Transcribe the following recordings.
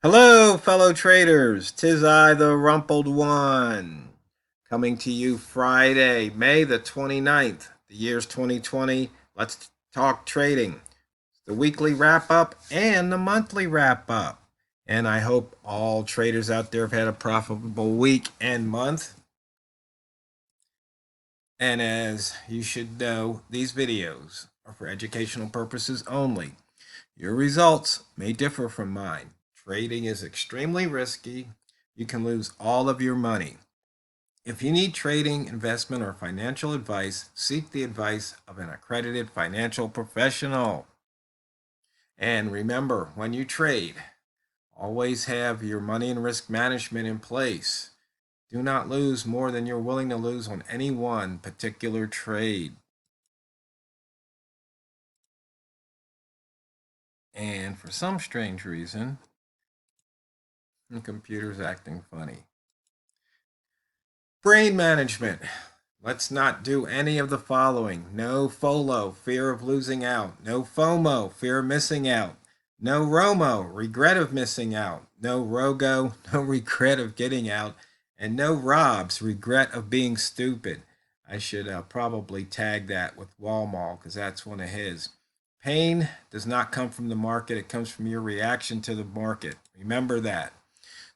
Hello, fellow traders. 'Tis I, the Rumpled One, coming to you Friday, May the 29th. The year's 2020. Let's talk trading. The weekly wrap up and the monthly wrap up. And I hope all traders out there have had a profitable week and month. And as you should know, these videos are for educational purposes only. Your results may differ from mine. Trading is extremely risky. You can lose all of your money. If you need trading, investment, or financial advice, seek the advice of an accredited financial professional. And remember, when you trade, always have your money and risk management in place. Do not lose more than you're willing to lose on any one particular trade. And for some strange reason, the computer's acting funny. Brain management. Let's not do any of the following. No FOLO, fear of losing out. No FOMO, fear of missing out. No ROMO, regret of missing out. No ROGO, no regret of getting out. And no ROBS, regret of being stupid. I should probably tag that with Walmart because that's one of his. Pain does not come from the market. It comes from your reaction to the market. Remember that.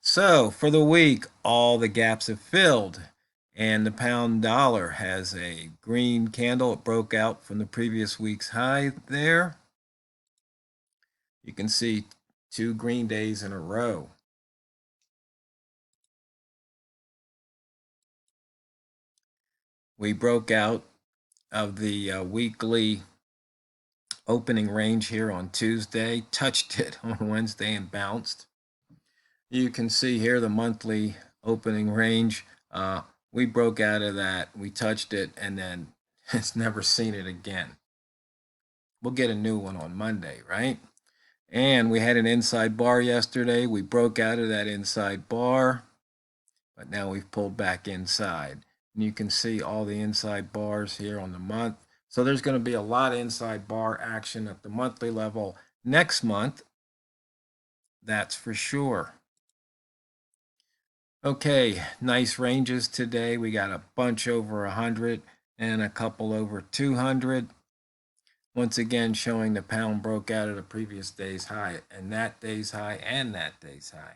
So for the week, all the gaps have filled. And the pound dollar has a green candle. It broke out from the previous week's high there. You can see 2 green days in a row. We broke out of the weekly opening range here on Tuesday, touched it on Wednesday and bounced. You can see here the monthly opening range. We broke out of that, we touched it, and then it's never seen it again. We'll get a new one on Monday, right? And we had an inside bar yesterday. We broke out of that inside bar, but now we've pulled back inside. And you can see all the inside bars here on the month. So there's going to be a lot of inside bar action at the monthly level next month. That's for sure. Okay, nice ranges today. We got a bunch over 100 and a couple over 200. Once again, showing the pound broke out of the previous day's high and that day's high and that day's high.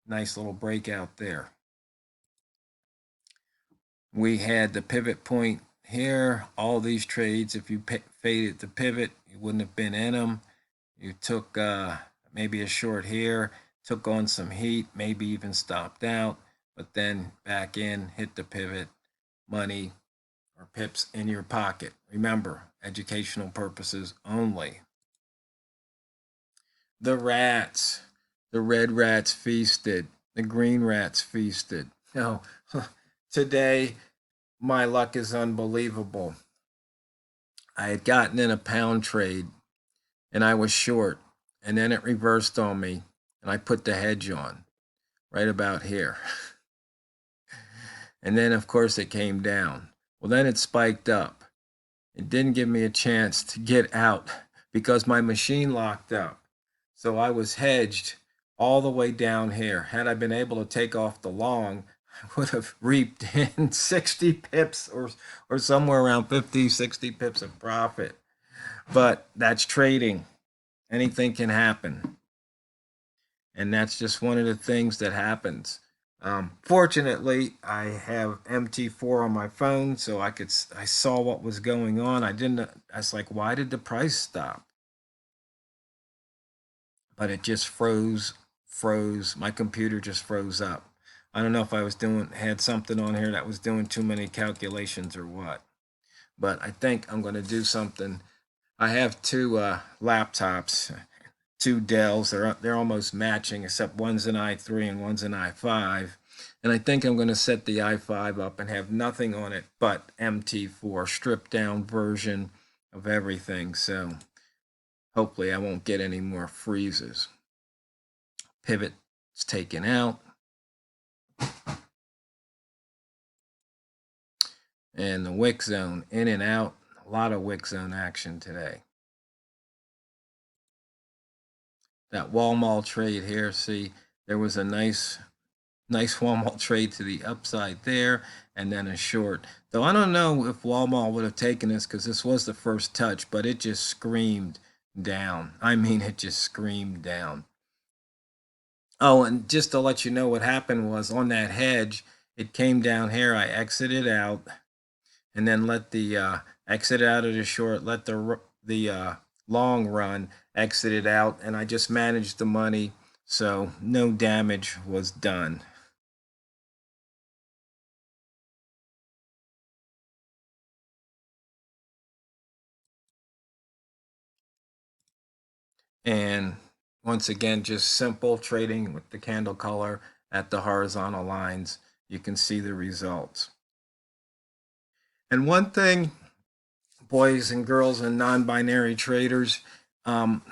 Nice little breakout there. We had the pivot point here. All these trades, if you faded the pivot, you wouldn't have been in them. You took maybe a short here, took on some heat, maybe even stopped out, but then back in, hit the pivot, money or pips in your pocket. Remember, educational purposes only. The rats, the red rats feasted, the green rats feasted. No, today my luck is unbelievable. I had gotten in a pound trade and I was short, and then it reversed on me and I put the hedge on right about here. And then, of course, it came down. Well, then it spiked up. It didn't give me a chance to get out because my machine locked up. So I was hedged all the way down here. Had I been able to take off the long, I would have reaped in 60 pips or somewhere around 50, 60 pips of profit. But that's trading. Anything can happen. And that's just one of the things that happens. Fortunately, I have MT4 on my phone, so I saw what was going on. I was like, why did the price stop? But it just froze. My computer just froze up. I don't know if I had something on here that was doing too many calculations or what. But I think I'm going to do something. I have 2 laptops, 2 Dells. They're almost matching, except one's an i3 and one's an i5. And I think I'm going to set the i5 up and have nothing on it but MT4, stripped down version of everything. So hopefully I won't get any more freezes. Pivot's taken out. And the wick zone in and out. A lot of wick zone action today. That Walmart trade here, see, There was a nice Walmart trade to the upside there, and then a short. Though I don't know if Walmart would have taken this because this was the first touch, but it just screamed down. I mean, it just screamed down. Oh, and just to let you know what happened was on that hedge, it came down here. I exited out and then let the exit out of the short, let the long run exit it out, and I just managed the money, so no damage was done. And once again, just simple trading with the candle color at the horizontal lines. You can see the results. And one thing, boys and girls and non-binary traders, um,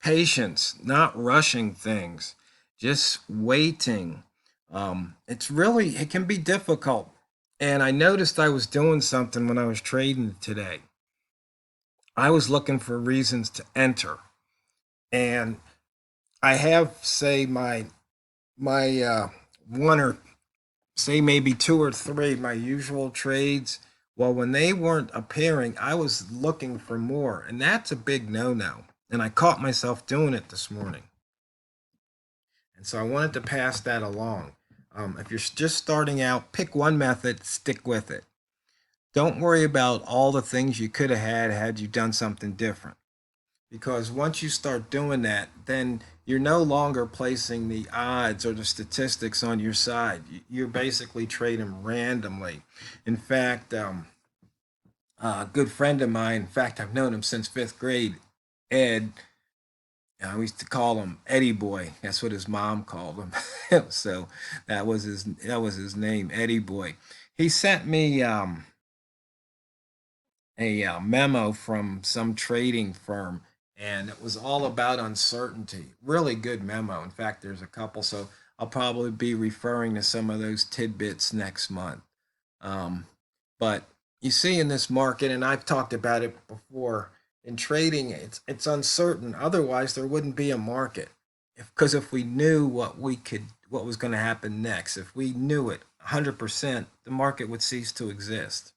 patience, not rushing things, just waiting. It can be difficult. And I noticed I was doing something when I was trading today. I was looking for reasons to enter. And I have, say, my one or say maybe two or three, my usual trades. Well, when they weren't appearing, I was looking for more. And that's a big no-no. And I caught myself doing it this morning. And so I wanted to pass that along. If you're just starting out, pick one method, stick with it. Don't worry about all the things you could have had you done something different. Because once you start doing that, then you're no longer placing the odds or the statistics on your side. You're basically trading randomly. In fact, a good friend of mine, in fact, I've known him since fifth grade, Ed, we used to call him Eddie Boy. That's what his mom called him. So that was his name, Eddie Boy. He sent me a memo from some trading firm, and it was all about uncertainty. Really good memo. In fact, there's a couple, so I'll probably be referring to some of those tidbits next month. Um, but you see in this market, and I've talked about it before, in trading, it's uncertain. Otherwise, there wouldn't be a market. Because if we knew what was going to happen next, if we knew it 100%, the market would cease to exist.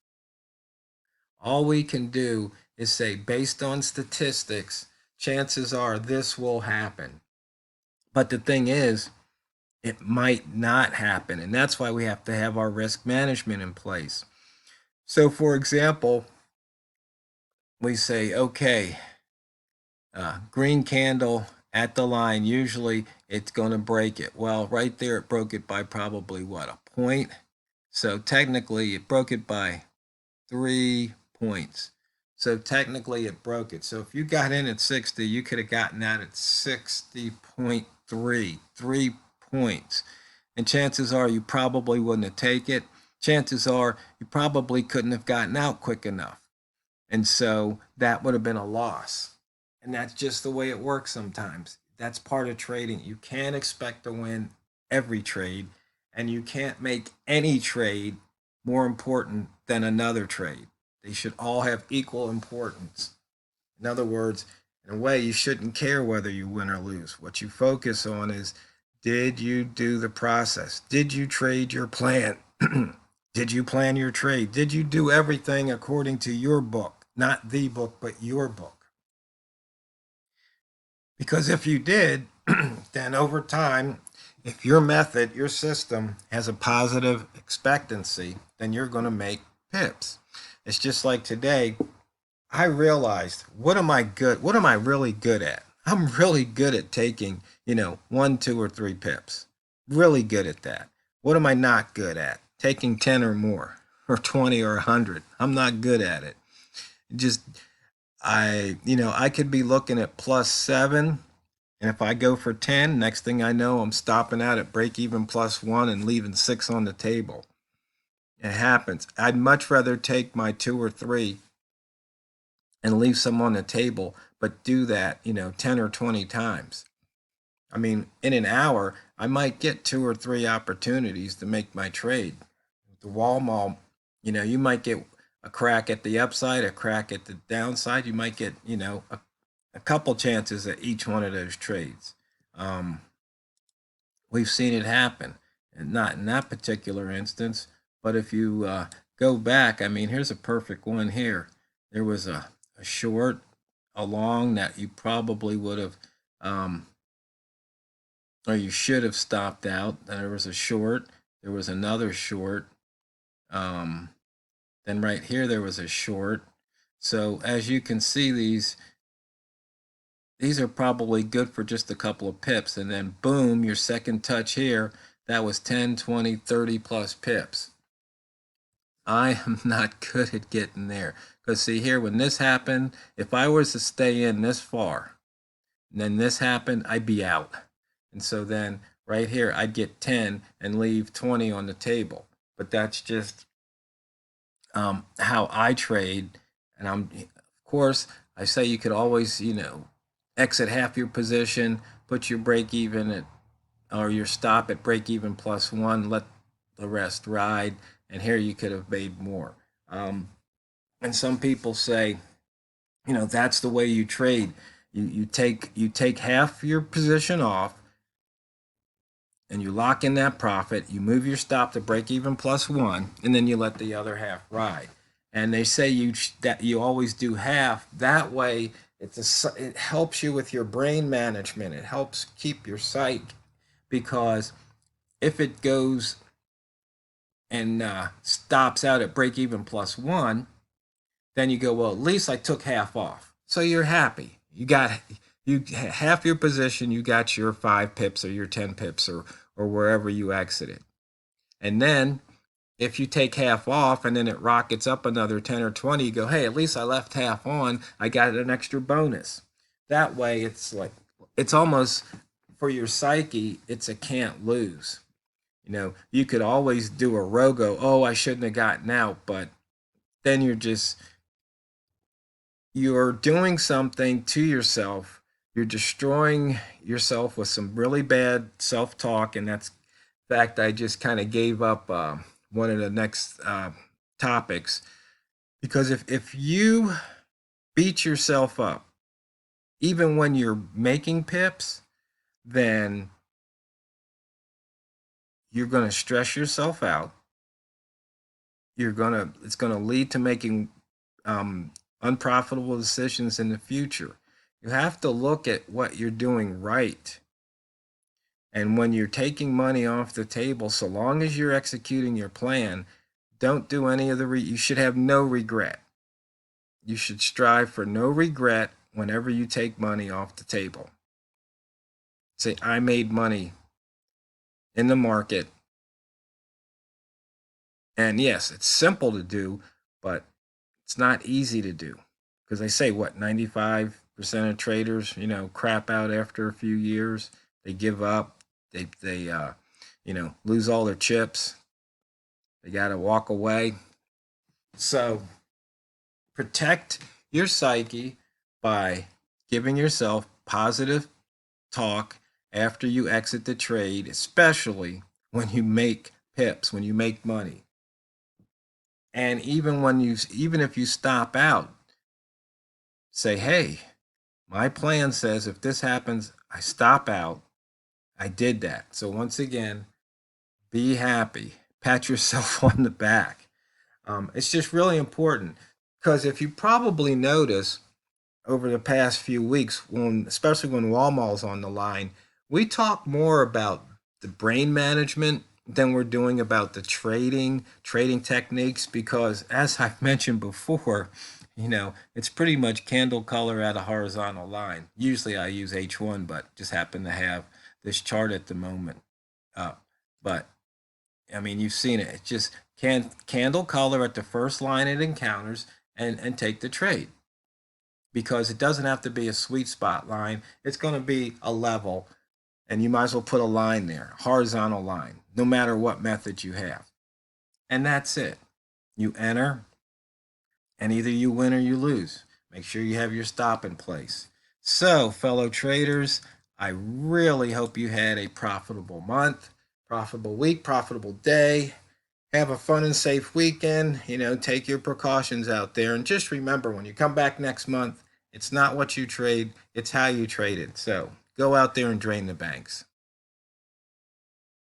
All we can do is say, based on statistics, chances are this will happen. But the thing is, it might not happen. And that's why we have to have our risk management in place. So, for example, we say, okay, green candle at the line, usually it's going to break it. Well, right there, it broke it by probably what, a point? So, technically, it broke it by 3 points. So technically it broke it. So if you got in at 60, you could have gotten out at 60.3, 3 points. And chances are you probably wouldn't have taken it. Chances are you probably couldn't have gotten out quick enough. And so that would have been a loss. And that's just the way it works sometimes. That's part of trading. You can't expect to win every trade, and you can't make any trade more important than another trade. They should all have equal importance. In other words, in a way, you shouldn't care whether you win or lose. What you focus on is, did you do the process? Did you trade your plan? Did you plan your trade? Did you do everything according to your book? Not the book, but your book. Because if you did, then over time, if your method, your system has a positive expectancy, then you're going to make pips. It's just like today, I realized, what am I good? What am I really good at? I'm really good at taking, 1, 2, or 3 pips. Really good at that. What am I not good at? Taking 10 or more, or 20 or 100. I'm not good at it. Just, I could be looking at +7. And if I go for 10, next thing I know, I'm stopping out at break even +1 and leaving 6 on the table. It happens. I'd much rather take my 2 or 3 and leave some on the table, but do that, 10 or 20 times. I mean, in an hour, I might get 2 or 3 opportunities to make my trade. The wall mall, you might get a crack at the upside, a crack at the downside. You might get, a couple chances at each one of those trades. Um, we've seen it happen, and not in that particular instance, but if you go back, I mean, here's a perfect one here. There was a short, a long that you probably would have, or you should have stopped out. There was a short, there was another short, then right here there was a short. So as you can see, these are probably good for just a couple of pips, and then boom, your second touch here, that was 10, 20, 30 plus pips. I am not good at getting there, because see here, when this happened, if I was to stay in this far and then this happened, I'd be out. And so then right here, I'd get 10 and leave 20 on the table. But that's just how I trade. And of course, I say you could always, exit half your position, put your break even at, or your stop at break even +1, let the rest ride. And here you could have made more. And some people say, that's the way you trade. You take half your position off, and you lock in that profit. You move your stop to break even +1, and then you let the other half ride. And they say that you always do half. That way, it helps you with your brain management. It helps keep your psyche, because if it goes and stops out at break even +1, then you go, well, at least I took half off. So you're happy. You half your position, you got your 5 pips or your 10 pips or wherever you exited. And then if you take half off and then it rockets up another 10 or 20, you go, hey, at least I left half on. I got an extra bonus. That way it's almost, for your psyche, it's a can't lose. You could always do a rogo, oh, I shouldn't have gotten out, but then you're doing something to yourself. You're destroying yourself with some really bad self-talk, and that's, in fact, I just kind of gave up one of the next topics, because if you beat yourself up, even when you're making pips, then you're going to stress yourself out. It's going to lead to making unprofitable decisions in the future. You have to look at what you're doing right. And when you're taking money off the table, so long as you're executing your plan, don't do any of you should have no regret. You should strive for no regret whenever you take money off the table. Say, I made money in the market. And yes, it's simple to do, but it's not easy to do, because they say, what, 95% of traders, crap out after a few years. They give up. They lose all their chips. They got to walk away. So protect your psyche by giving yourself positive talk after you exit the trade, especially when you make pips, when you make money. And even if you stop out, say, hey, my plan says if this happens, I stop out. I did that. So once again, be happy. Pat yourself on the back. It's just really important, because if you probably notice over the past few weeks, especially when Walmart's on the line, we talk more about the brain management than we're doing about the trading techniques, because as I've mentioned before, it's pretty much candle color at a horizontal line. Usually I use H1, but just happen to have this chart at the moment up. But I mean, you've seen it. It's just candle color at the first line it encounters, and take the trade, because it doesn't have to be a sweet spot line. It's going to be a level, and you might as well put a line there, horizontal line, no matter what method you have. And that's it. You enter, and either you win or you lose. Make sure you have your stop in place. So, fellow traders, I really hope you had a profitable month, profitable week, profitable day. Have a fun and safe weekend. Take your precautions out there. And just remember, when you come back next month, it's not what you trade, it's how you trade it. So go out there and drain the banks.